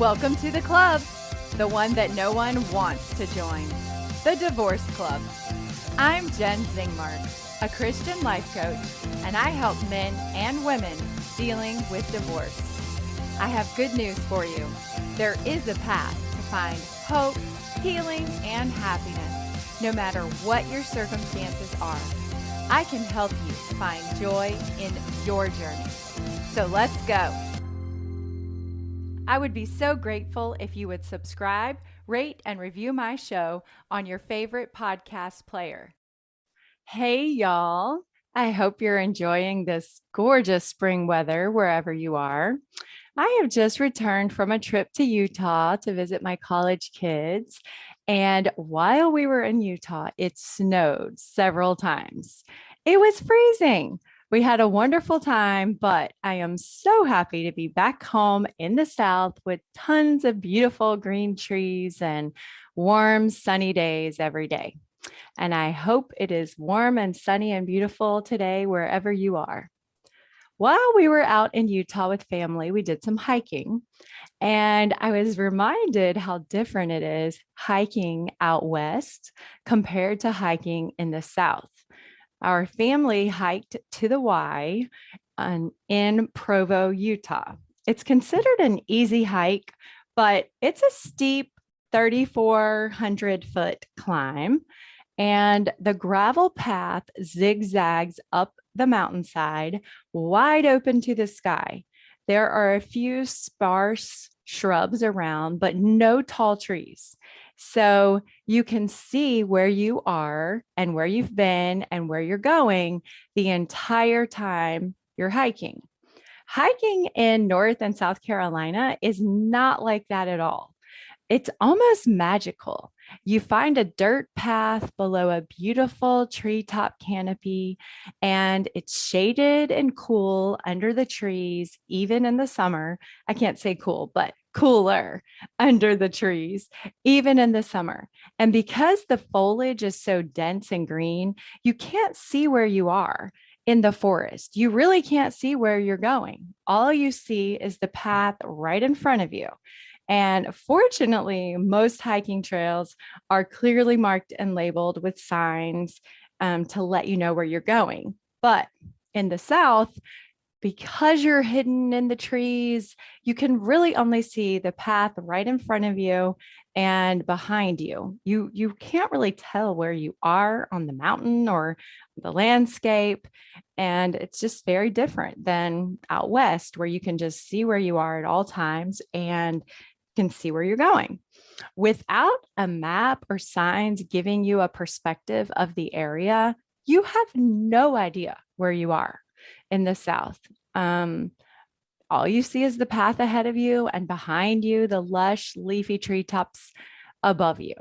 Welcome to the club, the one that no one wants to join, the Divorce Club. I'm Jenn Zingmark, a Christian life coach, and I help men and women dealing with divorce. I have good news for you. There is a path to find hope, healing, and happiness, no matter what your circumstances are. I can help you find joy in your journey. So let's go. I would be so grateful if you would subscribe, rate, and review my show on your favorite podcast player. Hey, y'all. I hope you're enjoying this gorgeous spring weather wherever you are. I have just returned from a trip to Utah to visit my college kids. And while we were in Utah, it snowed several times. It was freezing. We had a wonderful time, but I am so happy to be back home in the South with tons of beautiful green trees and warm, sunny days every day. And I hope it is warm and sunny and beautiful today wherever you are. While we were out in Utah with family, we did some hiking, and I was reminded how different it is hiking out west compared to hiking in the South. Our family hiked to the Y in Provo, Utah. It's considered an easy hike, but it's a steep 3,400-foot climb, and the gravel path zigzags up the mountainside, wide open to the sky. There are a few sparse shrubs around, but no tall trees. So you can see where you are and where you've been and where you're going the entire time you're hiking. Hiking in North and South Carolina is not like that at all. It's almost magical. You find a dirt path below a beautiful treetop canopy, and it's shaded and cool under the trees, even in the summer. I can't say cool, but cooler under the trees, even in the summer. And because the foliage is so dense and green, you can't see where you are in the forest. You really can't see where you're going. All you see is the path right in front of you. And fortunately, most hiking trails are clearly marked and labeled with signs to let you know where you're going. But in the South, because you're hidden in the trees, you can really only see the path right in front of you and behind you. You can't really tell where you are on the mountain or the landscape. And it's just very different than out west, where you can just see where you are at all times and can see where you're going. Without a map or signs giving you a perspective of the area, you have no idea where you are in the South. All you see is the path ahead of you, and behind you, the lush, leafy treetops above you.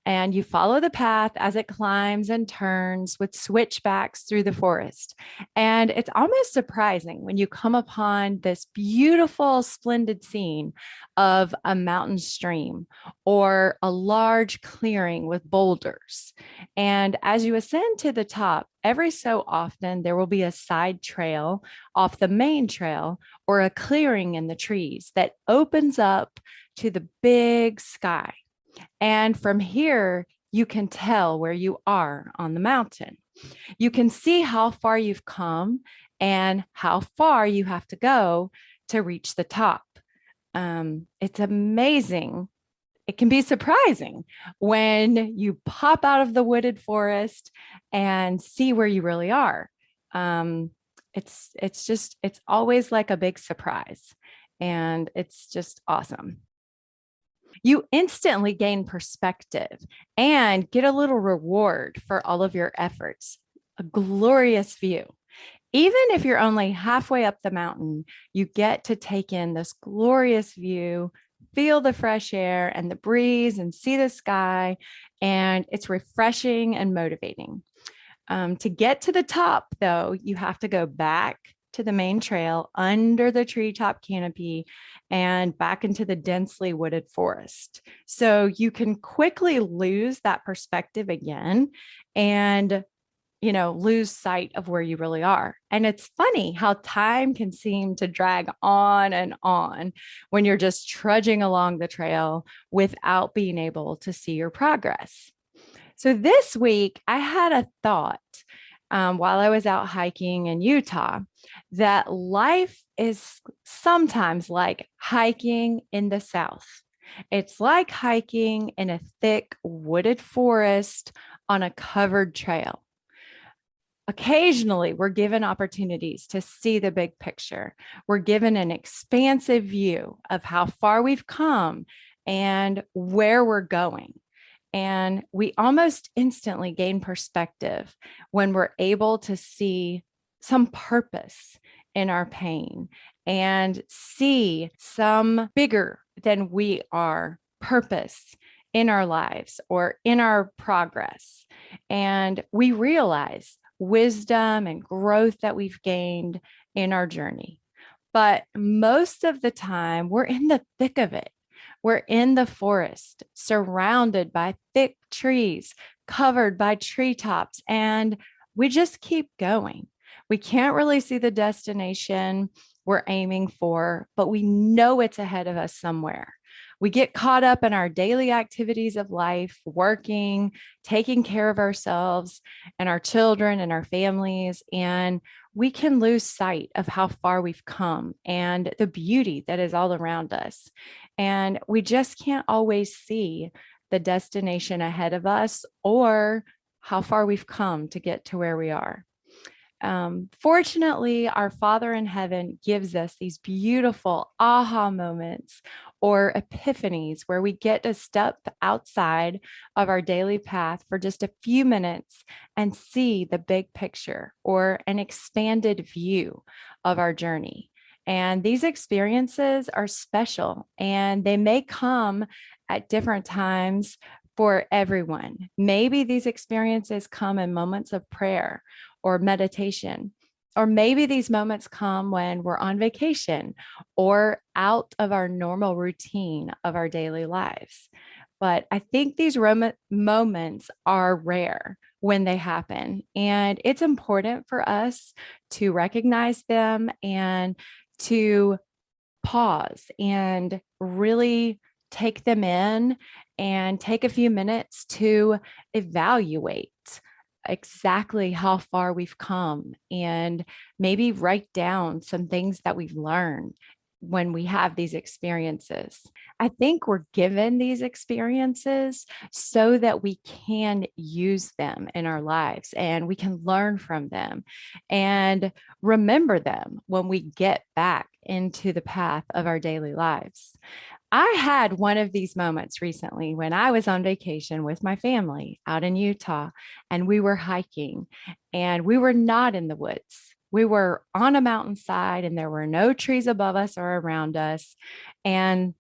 And you follow the path as it climbs and turns with switchbacks through the forest. And it's almost surprising when you come upon this beautiful, splendid scene of a mountain stream or a large clearing with boulders. And as you ascend to the top, every so often there will be a side trail off the main trail or a clearing in the trees that opens up to the big sky. And from here, you can tell where you are on the mountain. You can see how far you've come and how far you have to go to reach the top. It's amazing. It can be surprising when you pop out of the wooded forest and see where you really are. It's always like a big surprise, and it's just awesome. You instantly gain perspective and get a little reward for all of your efforts. A glorious view. Even if you're only halfway up the mountain, you get to take in this glorious view, feel the fresh air and the breeze, and see the sky. And it's refreshing and motivating. To get to the top, though, you have to go back to the main trail under the treetop canopy and back into the densely wooded forest. So you can quickly lose that perspective again and lose sight of where you really are. And it's funny how time can seem to drag on and on when you're just trudging along the trail without being able to see your progress. So this week, I had a thought while I was out hiking in Utah that life is sometimes like hiking in the South. It's like hiking in a thick wooded forest on a covered trail. Occasionally, we're given opportunities to see the big picture. We're given an expansive view of how far we've come and where we're going. And we almost instantly gain perspective when we're able to see some purpose in our pain and see some bigger than we are purpose in our lives or in our progress. And we realize wisdom and growth that we've gained in our journey. But most of the time, we're in the thick of it. We're in the forest, surrounded by thick trees, covered by treetops, and we just keep going. We can't really see the destination we're aiming for, but we know it's ahead of us somewhere. We get caught up in our daily activities of life, working, taking care of ourselves and our children and our families, and we can lose sight of how far we've come and the beauty that is all around us. And we just can't always see the destination ahead of us or how far we've come to get to where we are. Fortunately, our Father in heaven gives us these beautiful aha moments or epiphanies where we get to step outside of our daily path for just a few minutes and see the big picture or an expanded view of our journey. And these experiences are special and they may come at different times for everyone. Maybe these experiences come in moments of prayer or meditation. Or maybe these moments come when we're on vacation or out of our normal routine of our daily lives. But I think these moments are rare when they happen. And it's important for us to recognize them and to pause and really take them in and take a few minutes to evaluate exactly how far we've come and maybe write down some things that we've learned when we have these experiences. I think we're given these experiences so that we can use them in our lives and we can learn from them and remember them when we get back into the path of our daily lives. I had one of these moments recently when I was on vacation with my family out in Utah and we were hiking and we were not in the woods. We were on a mountainside and there were no trees above us or around us. And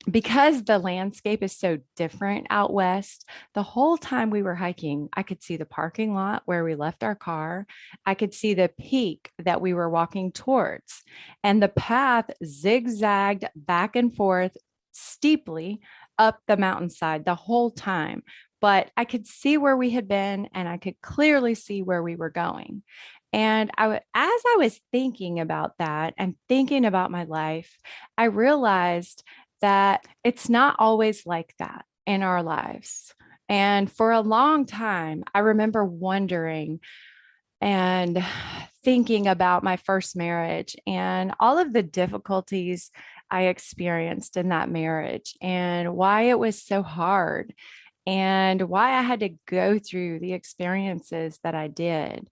because the landscape is so different out west, the whole time we were hiking, I could see the parking lot where we left our car. I could see the peak that we were walking towards, and the path zigzagged back and forth steeply up the mountainside the whole time. But I could see where we had been, and I could clearly see where we were going. And as I was thinking about that and thinking about my life, I realized that it's not always like that in our lives. And for a long time, I remember wondering and thinking about my first marriage and all of the difficulties I experienced in that marriage and why it was so hard and why I had to go through the experiences that I did.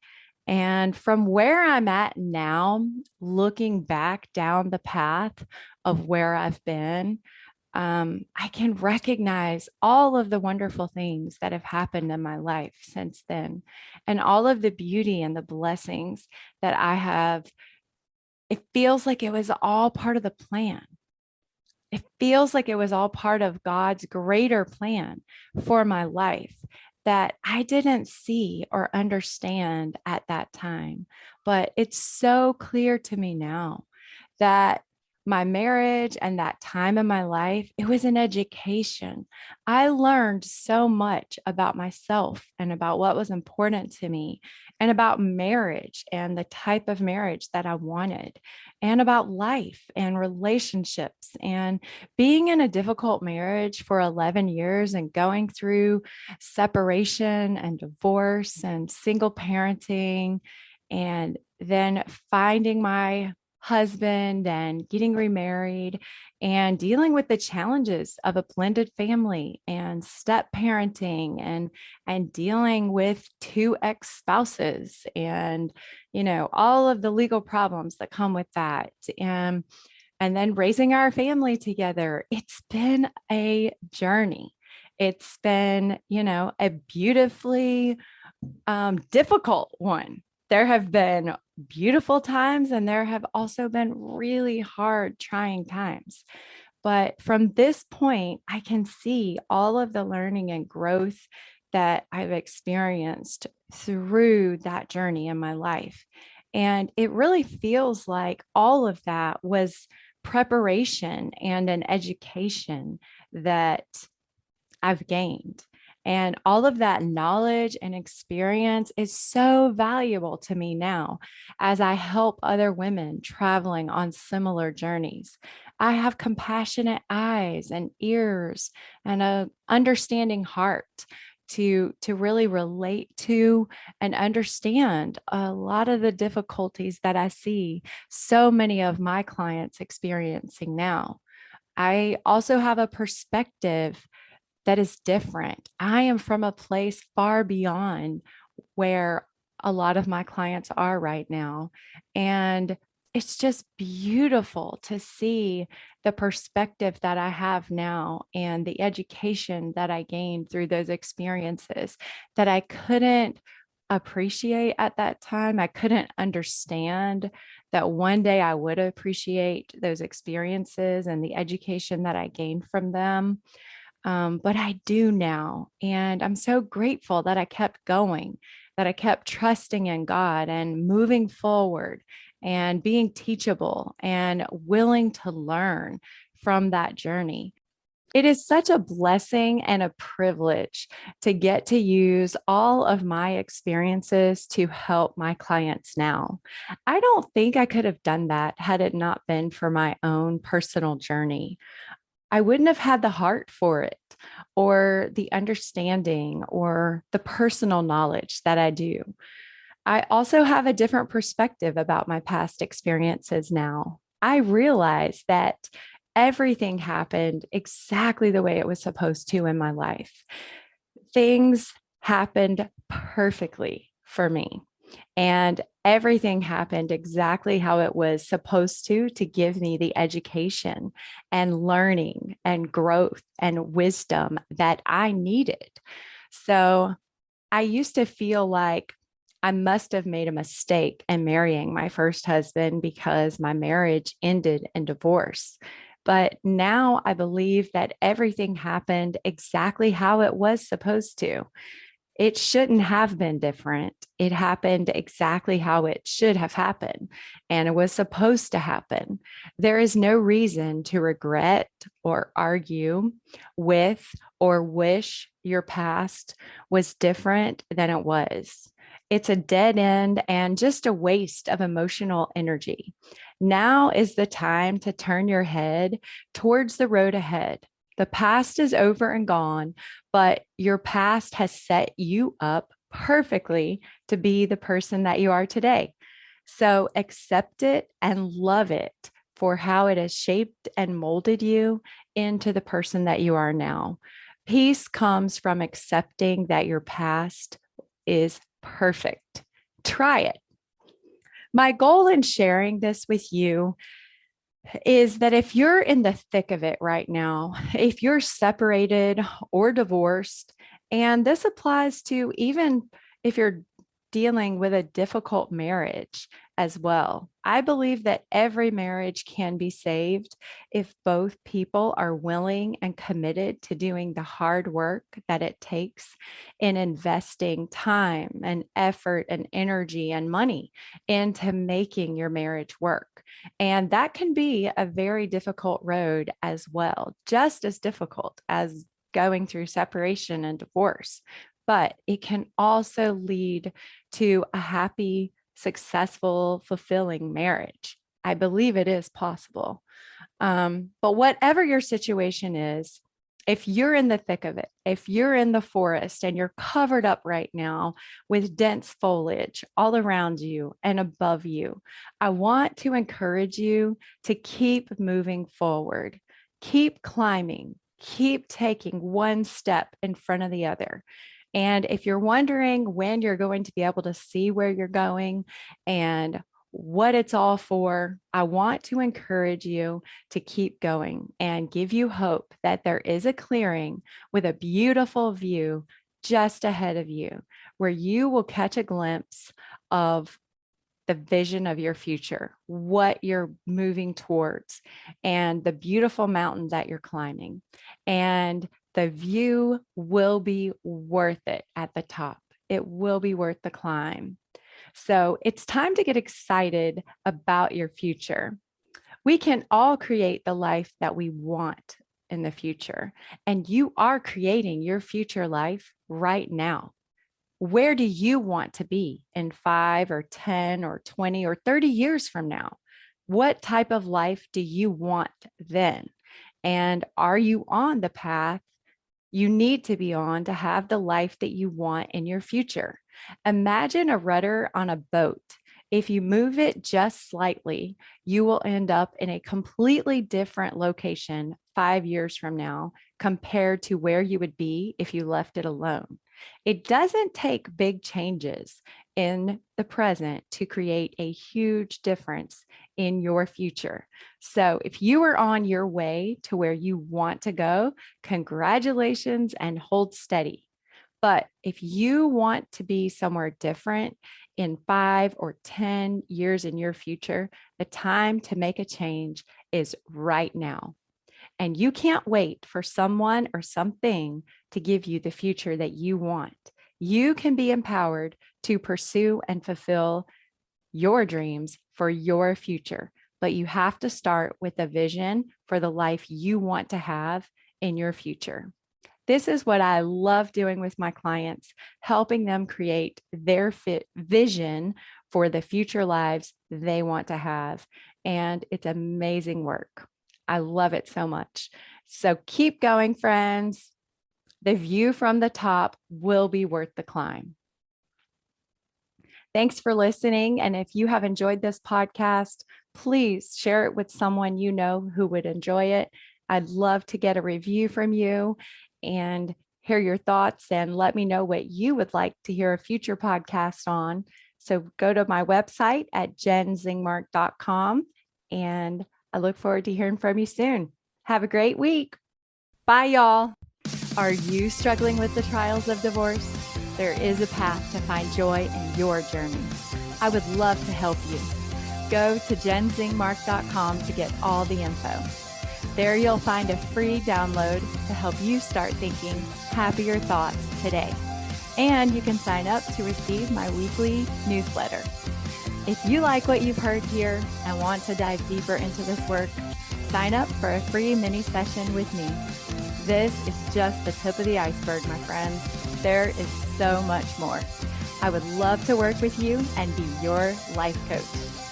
And from where I'm at now, looking back down the path of where I've been, I can recognize all of the wonderful things that have happened in my life since then, and all of the beauty and the blessings that I have. It feels like it was all part of the plan. It feels like it was all part of God's greater plan for my life that I didn't see or understand at that time. But it's so clear to me now that my marriage and that time in my life, it was an education. I learned so much about myself and about what was important to me, and about marriage and the type of marriage that I wanted, and about life and relationships. And being in a difficult marriage for 11 years and going through separation and divorce and single parenting, and then finding my husband and getting remarried and dealing with the challenges of a blended family and step parenting, and dealing with two ex-spouses, and all of the legal problems that come with that, and then raising our family together. It's been a journey. It's been a beautifully difficult one. There have been beautiful times, and there have also been really hard, trying times. But from this point, I can see all of the learning and growth that I've experienced through that journey in my life. And it really feels like all of that was preparation and an education that I've gained. And all of that knowledge and experience is so valuable to me now as I help other women traveling on similar journeys. I have compassionate eyes and ears and a understanding heart to really relate to and understand a lot of the difficulties that I see so many of my clients experiencing now. I also have a perspective that is different. I am from a place far beyond where a lot of my clients are right now. And it's just beautiful to see the perspective that I have now and the education that I gained through those experiences that I couldn't appreciate at that time. I couldn't understand that one day I would appreciate those experiences and the education that I gained from them. But I do now. And I'm so grateful that I kept going, that I kept trusting in God and moving forward and being teachable and willing to learn from that journey. It is such a blessing and a privilege to get to use all of my experiences to help my clients now. I don't think I could have done that had it not been for my own personal journey. I wouldn't have had the heart for it, or the understanding, or the personal knowledge that I do. I also have a different perspective about my past experiences now. I realize that everything happened exactly the way it was supposed to in my life. Things happened perfectly for me. And everything happened exactly how it was supposed to give me the education and learning and growth and wisdom that I needed. So I used to feel like I must have made a mistake in marrying my first husband because my marriage ended in divorce. But now I believe that everything happened exactly how it was supposed to. It shouldn't have been different. It happened exactly how it should have happened, and it was supposed to happen. There is no reason to regret or argue with or wish your past was different than it was. It's a dead end and just a waste of emotional energy. Now is the time to turn your head towards the road ahead. The past is over and gone, but your past has set you up perfectly to be the person that you are today. So accept it and love it for how it has shaped and molded you into the person that you are now. Peace comes from accepting that your past is perfect. Try it. My goal in sharing this with you is that if you're in the thick of it right now, if you're separated or divorced, and this applies to even if you're dealing with a difficult marriage as well. I believe that every marriage can be saved if both people are willing and committed to doing the hard work that it takes in investing time and effort and energy and money into making your marriage work. And that can be a very difficult road as well, just as difficult as going through separation and divorce. But it can also lead to a happy, successful, fulfilling marriage. I believe it is possible. But whatever your situation is, if you're in the thick of it, if you're in the forest and you're covered up right now with dense foliage all around you and above you, I want to encourage you to keep moving forward, keep climbing, keep taking one step in front of the other. And if you're wondering when you're going to be able to see where you're going and what it's all for, I want to encourage you to keep going and give you hope that there is a clearing with a beautiful view just ahead of you, where you will catch a glimpse of the vision of your future, what you're moving towards, and the beautiful mountain that you're climbing. And the view will be worth it at the top. It will be worth the climb. So it's time to get excited about your future. We can all create the life that we want in the future, and you are creating your future life right now. Where do you want to be in 5 or 10 or 20 or 30 years from now? What type of life do you want then? And are you on the path you need to be on to have the life that you want in your future? Imagine a rudder on a boat. If you move it just slightly, you will end up in a completely different location 5 years from now compared to where you would be if you left it alone. It doesn't take big changes in the present to create a huge difference in your future. So if you are on your way to where you want to go, congratulations and hold steady. But if you want to be somewhere different in 5 or 10 years in your future, the time to make a change is right now. And you can't wait for someone or something to give you the future that you want. You can be empowered to pursue and fulfill your dreams for your future, but you have to start with a vision for the life you want to have in your future. This is what I love doing with my clients, helping them create their vision for the future lives they want to have. And it's amazing work. I love it so much. So keep going, friends. The view from the top will be worth the climb. Thanks for listening. And if you have enjoyed this podcast, please share it with someone you know who would enjoy it. I'd love to get a review from you and hear your thoughts and let me know what you would like to hear a future podcast on. So go to my website at jennzingmark.com, and I look forward to hearing from you soon. Have a great week. Bye, y'all. Are you struggling with the trials of divorce? There is a path to find joy in your journey. I would love to help you. Go to jennzingmark.com to get all the info. There you'll find a free download to help you start thinking happier thoughts today. And you can sign up to receive my weekly newsletter. If you like what you've heard here and want to dive deeper into this work, sign up for a free mini session with me. This is just the tip of the iceberg, my friends. There is so much more. I would love to work with you and be your life coach.